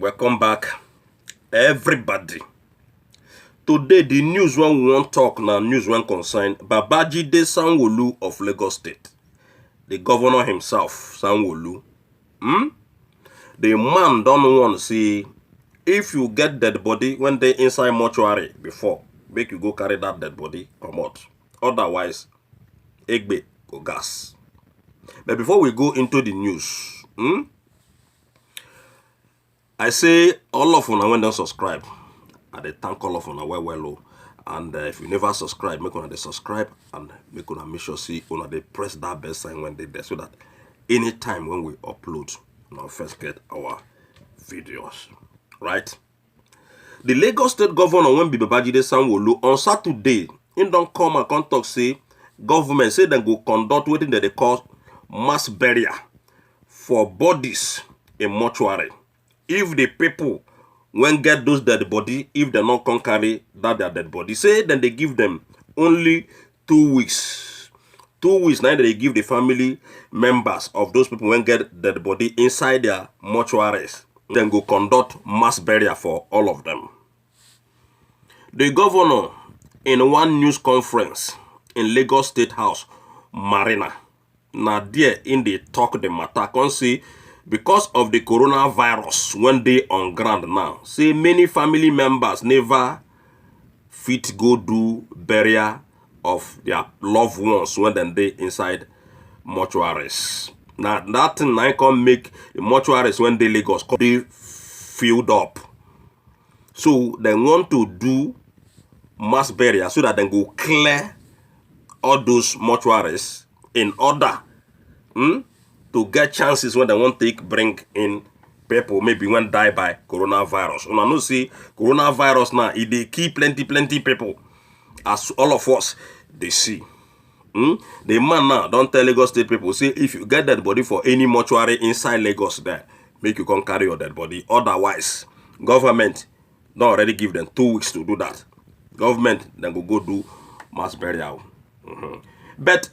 Welcome back, everybody. Today, the news when we want talk now, news when concern Babajide Sanwo-Olu of Lagos State, the governor himself, Sanwo-Olu. The man don't want to see if you get dead body when they inside mortuary before, make you go carry that dead body come out. Otherwise, egbe go gas. But before we go into the news, I say all of una when don't subscribe. I dey thank all of una well. And if you never subscribe, make una dey subscribe and make una make sure see una dey press that bell sign when they there so that anytime when we upload, una first get our videos. Right? The Lagos State Governor when be Babajide Sanwo-Olu on Saturday, he don't come and come talk say government say they go conduct wetin they call mass burial for bodies in mortuary. If the people when get those dead body, if they not come carry that their dead body, say then they give them only 2 weeks. 2 weeks now they give the family members of those people when get dead body inside their mortuaries. Then go conduct mass burial for all of them. The governor in one news conference in Lagos State House, Marina, now there in the talk the matter, can see because of the coronavirus when they on ground now, say many family members never fit go do burial of their loved ones when they inside mortuaries. Now that thing I can make the mortuaries when they Lagos be filled up. So they want to do mass burial so that they go clear all those mortuaries in order to get chances when they want to bring in people maybe when die by coronavirus. Una know see coronavirus now it dey kill plenty people as all of us they see. The man now don't tell Lagos State people say if you get dead body for any mortuary inside Lagos there, make you come carry your dead body. Otherwise, government don't already give them 2 weeks to do that. Government then go do mass burial. But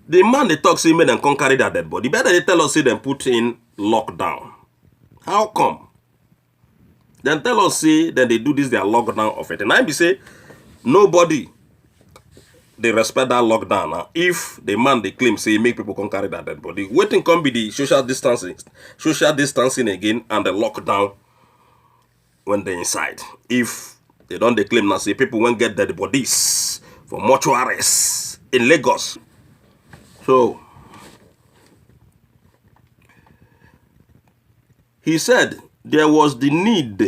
the man they talk say make them come carry that dead body. Better they tell us say them put in lockdown. How come? Then tell us say that they do this their lockdown of it. And I be say nobody they respect that lockdown. Now, if the man they claim say make people come carry that dead body, waiting come be the social distancing again and the lockdown when they inside. If they don't they claim now say people won't get dead bodies for mortuaries in Lagos. So he said there was the need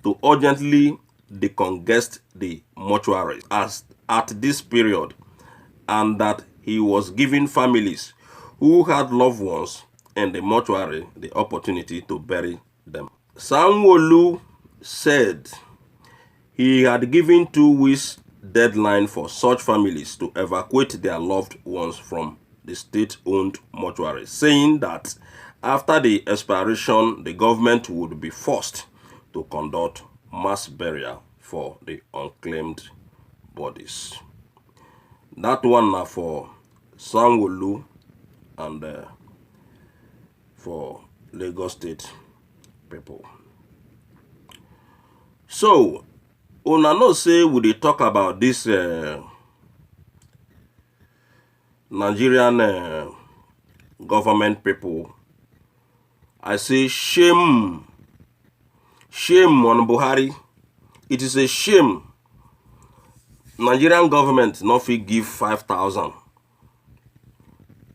to urgently decongest the mortuaries as at this period, and that he was giving families who had loved ones in the mortuary the opportunity to bury them. Sanwo-Olu said he had given 2 weeks deadline for such families to evacuate their loved ones from the state-owned mortuary, saying that after the expiration, the government would be forced to conduct mass burial for the unclaimed bodies. That one now for Sanwo-Olu and for Lagos State people. So, una know say we dey talk about this Nigerian government people. I say shame on Buhari. It is a shame Nigerian government not fit give 5,000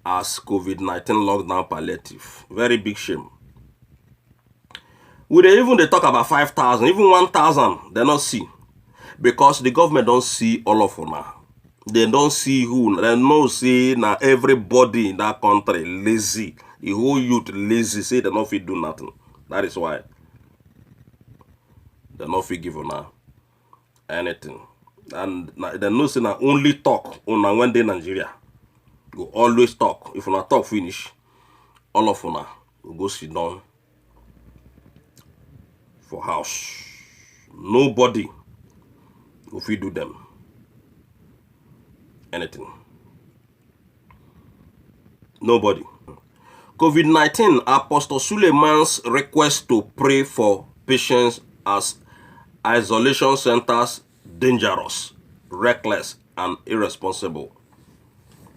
as COVID-19 lockdown palliative. Very big shame. We even they talk about 5,000, even 1,000, they not see. Because the government don't see all of una. They don't see who. They know say now everybody in that country lazy. The whole youth lazy, say they not fit do nothing. That is why they not fit give una anything. And they know say na only talk una when they Nigeria. Go always talk. If una talk finish, all of una will go sit down for house. Nobody will fit do them anything. Nobody. COVID-19, Apostle Suleiman's request to pray for patients as isolation centers dangerous, reckless, and irresponsible.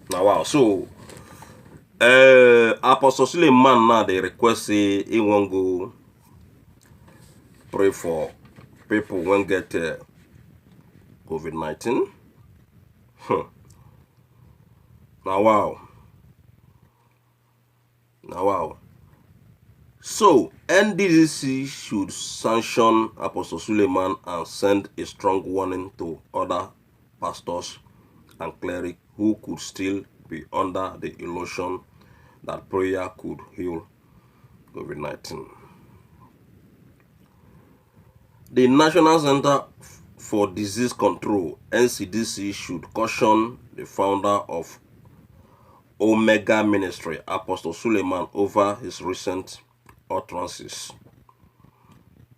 Now, wow. So, Apostle Suleiman now they request say he won't go pray for people when get COVID-19. Now, wow. Now, wow. So, NDDC should sanction Apostle Suleiman and send a strong warning to other pastors and clerics who could still be under the illusion that prayer could heal COVID-19. The National Center for Disease Control, NCDC, should caution the founder of Omega Ministry, Apostle Suleiman, over his recent utterances,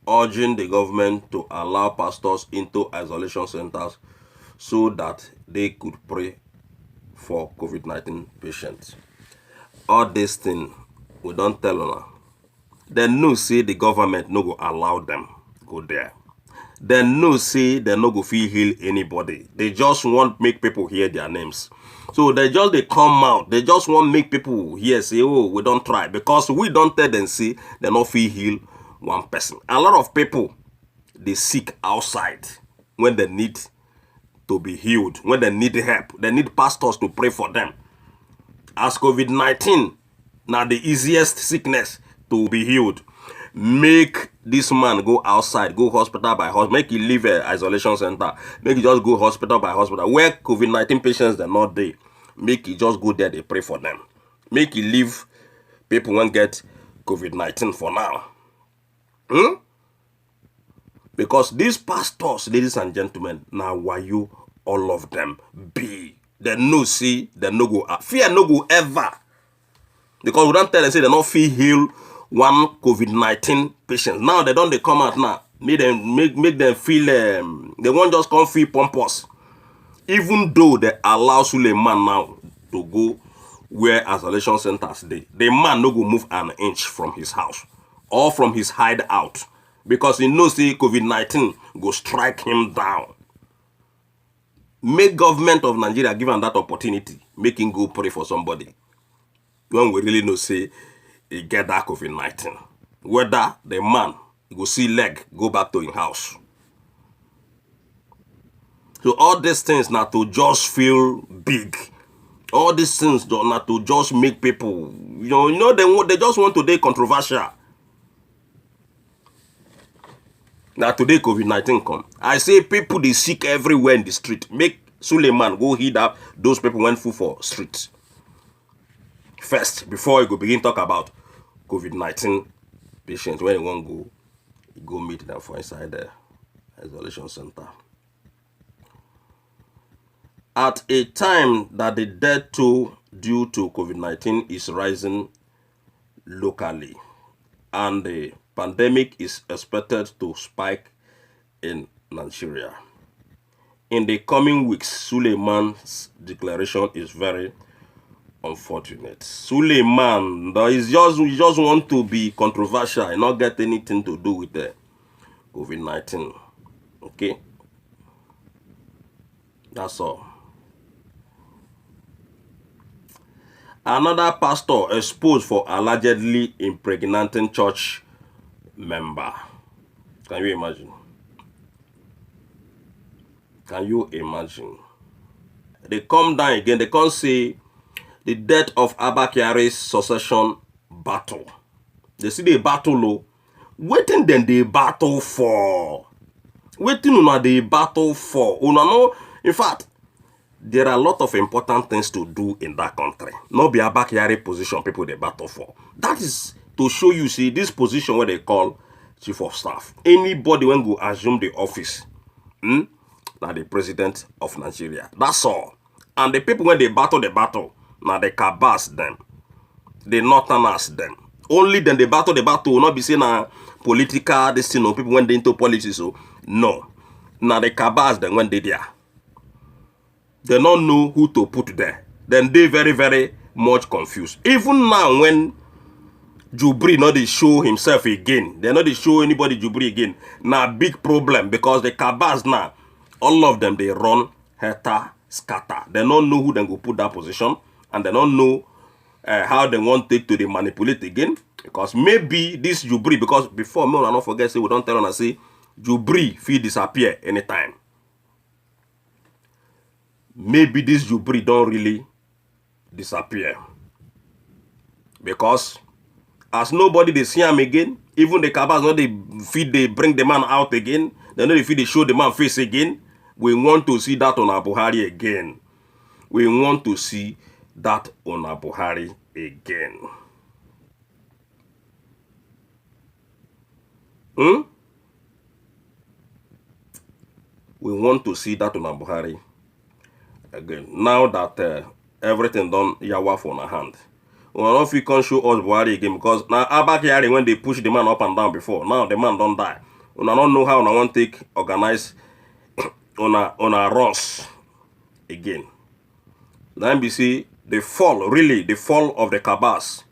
urging the government to allow pastors into isolation centers so that they could pray for COVID-19 patients. All these things, we don't tell them. They know say the government no go allow them go there. They know say they no go feel heal anybody. They just want make people hear their names. So they come out. They just want make people hear say, oh, we don't try. Because we don't tell them say they no feel heal one person. A lot of people, they sick outside when they need to be healed, when they need help. They need pastors to pray for them. As COVID-19, now the easiest sickness to be healed. Make this man go outside, go hospital by hospital, make he leave an isolation center, make he just go hospital by hospital. Where COVID-19 patients they're not there, make he just go there, they pray for them. Make he leave people won't get COVID-19 for now. Because these pastors, ladies and gentlemen, now why you all of them be? They no see, they no go fear no go ever. Because we don't tell them say they not feel heal one COVID-19 patient. Now they don't they come out now. Make them feel they won't just come feel pompous. Even though they allow Suleiman now to go where isolation centers they, the man no go move an inch from his house or from his hideout. Because he knows the COVID-19 go strike him down. Make government of Nigeria give him that opportunity. Make him go pray for somebody. When we really know say he get that COVID-19. Whether the man go see leg, go back to his house. So all these things not to just feel big. All these things not to just make people, they just want to be controversial. Now today COVID-19 come. I say people they sick everywhere in the street. Make Suleiman go heat up those people went full for streets. First, before you go begin talk about COVID-19 patients, when you won't go meet them for inside the isolation center. At a time that the death toll due to COVID-19 is rising locally and the pandemic is expected to spike in Nigeria. In the coming weeks, Suleiman's declaration is very unfortunate. Suleiman, he just want to be controversial and not get anything to do with the COVID-19. Okay? That's all. Another pastor exposed for allegedly impregnating church member. Can you imagine? Can you imagine? They come down again. They can't say the death of Abakiari's succession battle. They see the battle. Waiting then they battle for. Waiting on the battle for. No, in fact, there are a lot of important things to do in that country. Not be Abakiari position people they battle for. That is to show you, see, this position where they call chief of staff. Anybody when go assume the office, now the president of Nigeria. That's all. And the people when they battle the battle, now they cabas them. They northerners them. Only then they battle will not be saying political, this thing, people when they into politics. So no. Now they cabas them when they there. They don't know who to put there. Then they very, very much confused. Even now when Jubri not dey show himself again. They not dey show anybody Jubri again. Now big problem because the cabals now, all of them they run heta scatter. They don't know who they go put that position, and they don't know how they want it to they manipulate again. Because maybe this Jubri, because before me I not forget say we don't tell on say Jubri fit disappear anytime. Maybe this Jubri don't really disappear. Because as nobody they see him again, even the cabals not they feed they bring the man out again, they know if they show the man face again. We want to see that on Buhari again. We want to see that on Buhari again. We want to see that on Buhari again. Now that everything done yawa for our hand. We don't know if we can show us Buhari again because now Abakari when they push the man up and down before, now the man don't die. We don't know how we want to take organize on a runs again. Now we see the fall, really the fall of the cabals.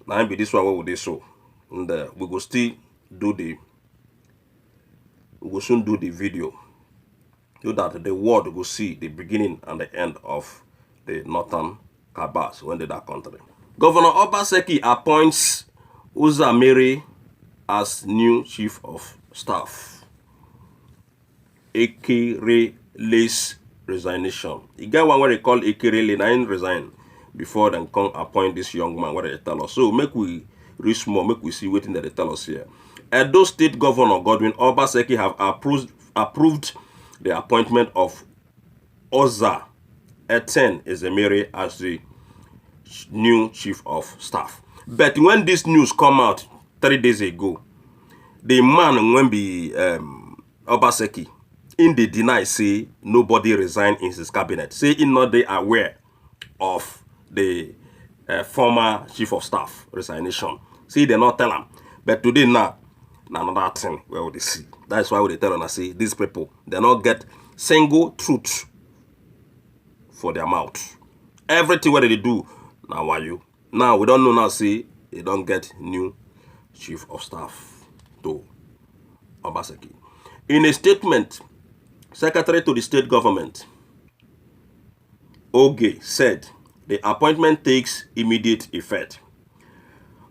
Now be this one what would they show. And we go still do the we will soon do the video so that the world will see the beginning and the end of the northern cabals when they that country. Governor Obaseki appoints Uzamere as new chief of staff. Ekerele's resignation. The guy one where they call Ekerele, na him resign before then come appoint this young man where they tell us. So make we read small, make we see waiting that they tell us here. Edo State Governor Godwin Obaseki have approved the appointment of Oza Eten Ezemere as the new chief of staff. But when this news come out 3 days ago, the man when be Obaseki in the deny say nobody resigned in his cabinet. Say he not they aware of the former chief of staff resignation. See they not tell him. But today now another thing where would they see. That's why they tell them I say these people they not get single truth for their mouth. Everything what they do now why you now we don't know now say they don't get new chief of staff to Obaseki. In a statement, Secretary to the state government Oge said the appointment takes immediate effect.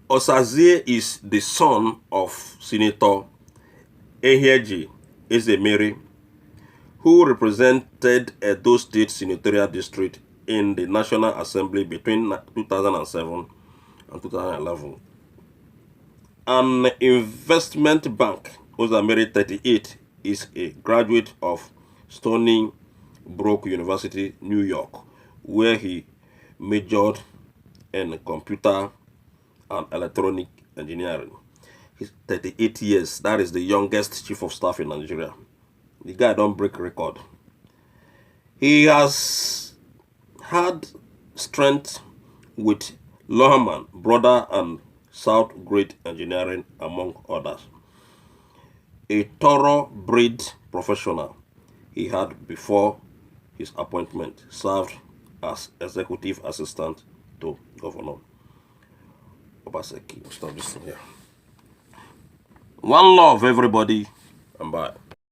Osazie is the son of Senator Ehieji Ezemere, who represented Edo State Senatorial District in the National Assembly between 2007 and 2011. An investment bank, Ozamere 38, is a graduate of Stony Brook University, New York, where he majored in computer and electronic engineering. He's 38 years. That is the youngest chief of staff in Nigeria. The guy don't break record. He has had strength with Loherman, brother, and South Grade Engineering, among others. A thoroughbred professional, he had before his appointment served as executive assistant to Governor Obaseki. Stop this here. One love, everybody, and bye.